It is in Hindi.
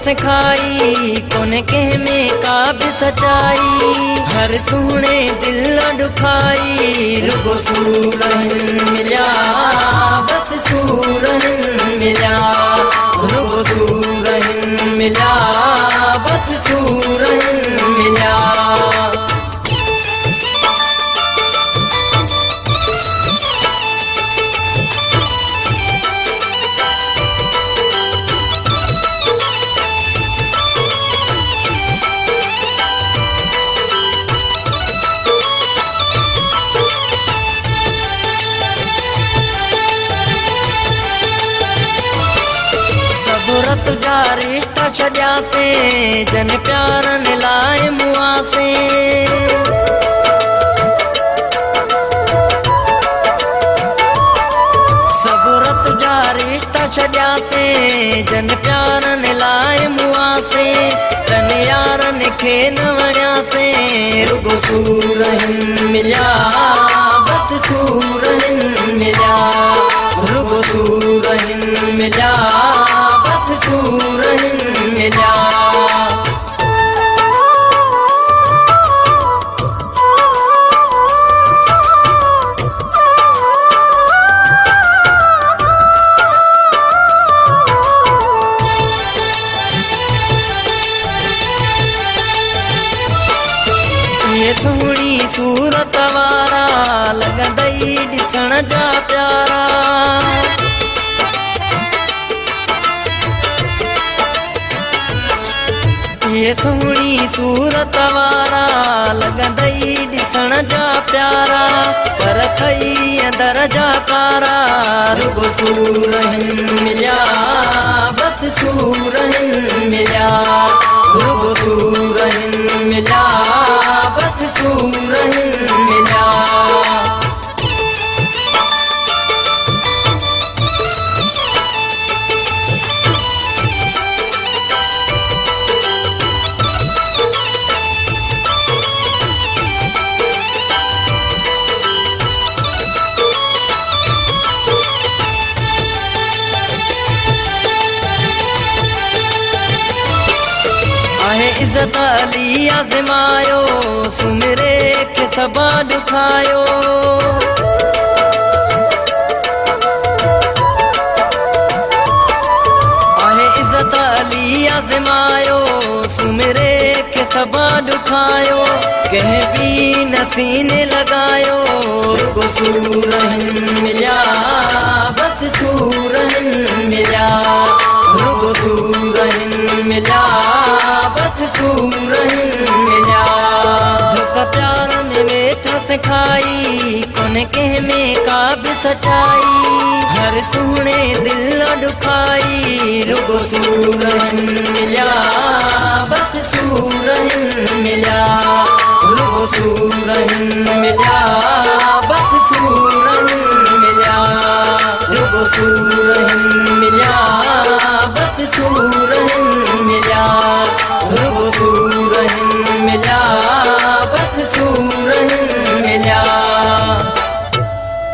सिखाई कोने कह में का भी सच्चाई। हर सुने दिल दुखाई रुगो सूरन मिला बस सूरन मिला। रुगो सूरन मिला बस सूरन मिला। रत जा रिश्ता छॾिया से जन प्यारन लाए मुआ से। सब रत जा रिश्ता छॾिया से जन प्यारन लाए मुआ से। तन यारन खे न वणिया से रुगो सूरन मिलिया बस सूरन मिलिया। रुगो सूरन मिलिया बस सूरन मिला। ये सोहणी सूरत वारा लॻंदई ॾिसण जा प्यारा। ये सोहणी सूरत वारा लॻंदई ॾिसण जा प्यारा। पर थई अंदर जा कारा रुगो सूरन मिलिया बस सूरन मिलिया। रुगो सूरन मिलिया बस सूरन मिलिया। इज़्ज़त अली आज़मायो सुमिरे के सबा दुखायो। आहे इज़्ज़त अली आज़मायो सुमिरे के सबा दुखायो। कह भी नसीने लगायो रुगो सूरन मिलिया बस सूरन मिलिया। रुगो सूरन मिलिया बस सूरन मिला। धोखा प्यार में वेठा सिखाई कोने कह में का भी सच्चाई। हर सुने दिल दुखाई रुगो सूरन मिला बस सूरन मिला। रुगो सूरन मिला बस सूरन मिला। रुगो सूरन